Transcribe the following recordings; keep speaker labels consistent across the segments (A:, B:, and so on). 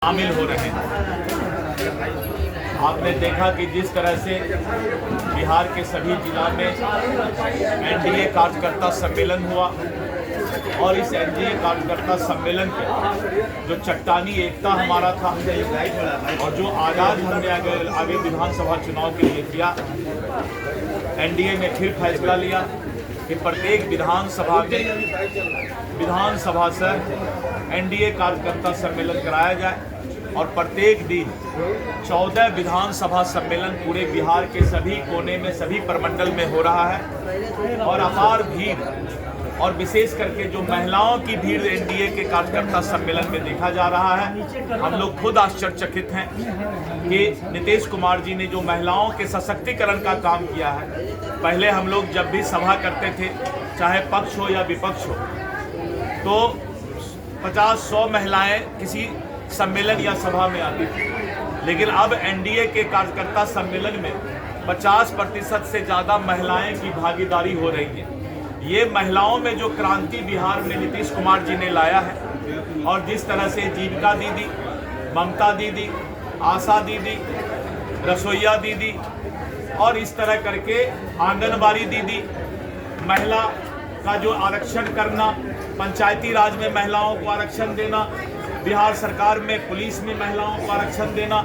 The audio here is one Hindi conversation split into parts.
A: शामिल हो रहे हैं। आपने देखा कि जिस तरह से बिहार के सभी जिला में एनडीए कार्यकर्ता सम्मेलन हुआ और इस एनडीए कार्यकर्ता सम्मेलन के जो चट्टानी एकता हमारा था और जो आगाज हमने आगे विधानसभा चुनाव के लिए किया, एनडीए ने फिर फैसला लिया कि प्रत्येक विधानसभा से एनडीए कार्यकर्ता सम्मेलन कराया जाए और प्रत्येक दिन 14 विधानसभा सम्मेलन पूरे बिहार के सभी कोने में, सभी प्रमंडल में हो रहा है और अपार भीड़ और विशेष करके जो महिलाओं की भीड़ एनडीए के कार्यकर्ता सम्मेलन में देखा जा रहा है। हम लोग खुद आश्चर्यचकित हैं कि नीतीश कुमार जी ने जो महिलाओं के सशक्तिकरण का काम किया है। पहले हम लोग जब भी सभा करते थे, चाहे पक्ष हो या विपक्ष हो, तो 50-100 महिलाएं किसी सम्मेलन या सभा में आती थी, लेकिन अब एनडीए के कार्यकर्ता सम्मेलन में 50% से ज़्यादा महिलाएं की भागीदारी हो रही है। ये महिलाओं में जो क्रांति बिहार में नीतीश कुमार जी ने लाया है और जिस तरह से जीविका दीदी, ममता दीदी, आशा दीदी, रसोईया दीदी और इस तरह करके आंगनबाड़ी दीदी, महिला का जो आरक्षण करना, पंचायती राज में महिलाओं को आरक्षण देना, बिहार सरकार में पुलिस में महिलाओं को आरक्षण देना,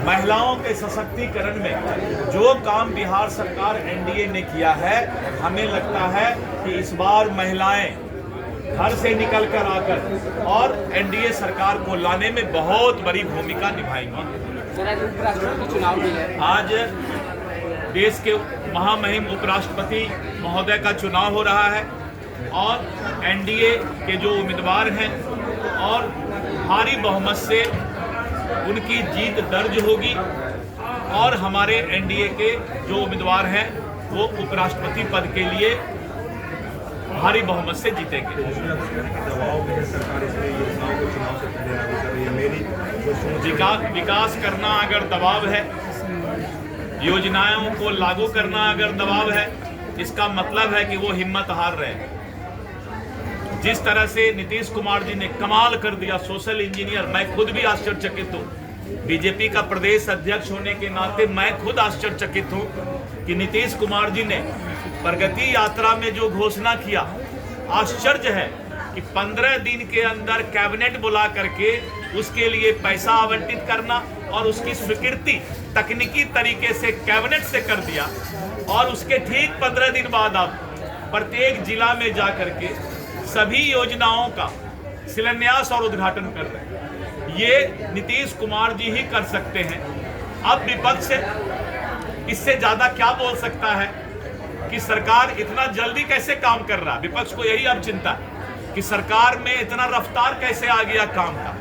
A: महिलाओं के सशक्तिकरण में जो काम बिहार सरकार एनडीए ने किया है, हमें लगता है कि इस बार महिलाएं घर से निकल कर आकर और एनडीए सरकार को लाने में बहुत बड़ी भूमिका निभाएंगी।
B: चुनाव भी है
A: आज देश के महामहिम उपराष्ट्रपति महोदय का चुनाव हो रहा है और एनडीए के जो उम्मीदवार हैं और भारी बहुमत से उनकी जीत दर्ज होगी और हमारे एनडीए के जो उम्मीदवार हैं वो उपराष्ट्रपति पद के लिए भारी बहुमत से जीतेंगे। विकास करना अगर दबाव है, योजनाओं को लागू करना अगर दबाव है, इसका मतलब है कि वो हिम्मत हार रहे हैं। जिस तरह से नीतीश कुमार जी ने कमाल कर दिया, सोशल इंजीनियर, मैं खुद भी आश्चर्यचकित हूँ। बीजेपी का प्रदेश अध्यक्ष होने के नाते मैं खुद आश्चर्यचकित हूँ कि नीतीश कुमार जी ने प्रगति यात्रा में जो घोषणा किया, आश्चर्य है कि 15 दिन के अंदर कैबिनेट बुला करके उसके लिए पैसा आवंटित करना और उसकी स्वीकृति तकनीकी तरीके से कैबिनेट से कर दिया और उसके ठीक 15 दिन बाद आप प्रत्येक जिला में जा करके सभी योजनाओं का शिलान्यास और उद्घाटन कर रहे हैं। ये नीतीश कुमार जी ही कर सकते हैं। अब विपक्ष इससे ज्यादा क्या बोल सकता है कि सरकार इतना जल्दी कैसे काम कर रहा है। विपक्ष को यही अब चिंता है कि सरकार में इतना रफ्तार कैसे आ गया काम का।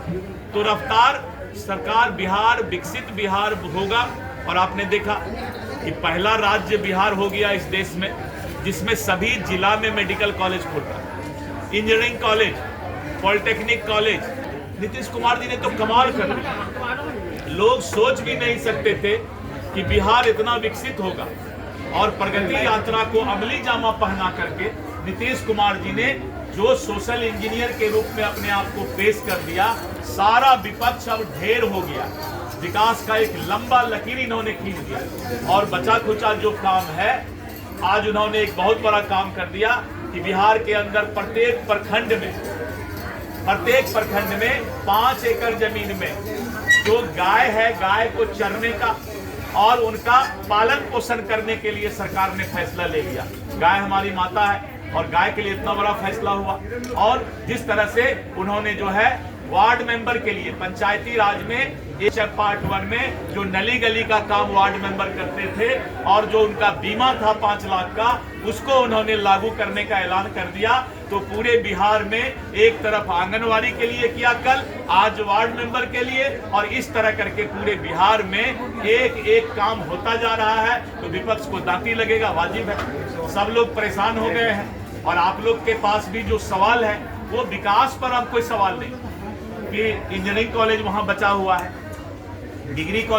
A: तो रफ्तार सरकार बिहार, विकसित बिहार होगा और आपने देखा कि पहला राज्य बिहार हो गया इस देश में जिसमें सभी जिला में मेडिकल कॉलेज खुल रहा है, engineering college, polytechnic college. Nitish Kumar ji ने तो कमाल कर दिया। लोग सोच भी नहीं सकते थे कि बिहार इतना विकसित होगा और प्रगति यात्रा को अमली जामा पहना करके नीतीश कुमार जी ने जो सोशल इंजीनियर के रूप में अपने आप को पेश कर दिया, सारा विपक्ष अब ढेर हो गया। विकास का एक लंबा लकीर इन्होंने खींच दिया और बचा खुचा जो काम है, आज उन्होंने एक बहुत बड़ा काम कर दिया कि बिहार के अंदर प्रत्येक प्रखंड में 5 एकड़ जमीन में जो गाय है, गाय को चरने का और उनका पालन पोषण करने के लिए सरकार ने फैसला ले लिया। गाय हमारी माता है और गाय के लिए इतना बड़ा फैसला हुआ। और जिस तरह से उन्होंने जो है वार्ड मेंबर के लिए पंचायती राज में पार्ट 1 में जो नली गली का काम वार्ड मेंबर करते थे और जो उनका बीमा था 5 लाख का, उसको उन्होंने लागू करने का ऐलान कर दिया। तो पूरे बिहार में एक तरफ आंगनवाड़ी के लिए किया कल, आज वार्ड मेंबर के लिए, और इस तरह करके पूरे बिहार में एक एक काम होता जा रहा है। तो विपक्ष को दांती लगेगा, वाजिब है। सब लोग परेशान हो गए हैं और आप लोग के पास भी जो सवाल है वो विकास पर अब कोई सवाल नहीं कि इंजीनियरिंग कॉलेज वहां बचा हुआ है, डिग्री कॉलेज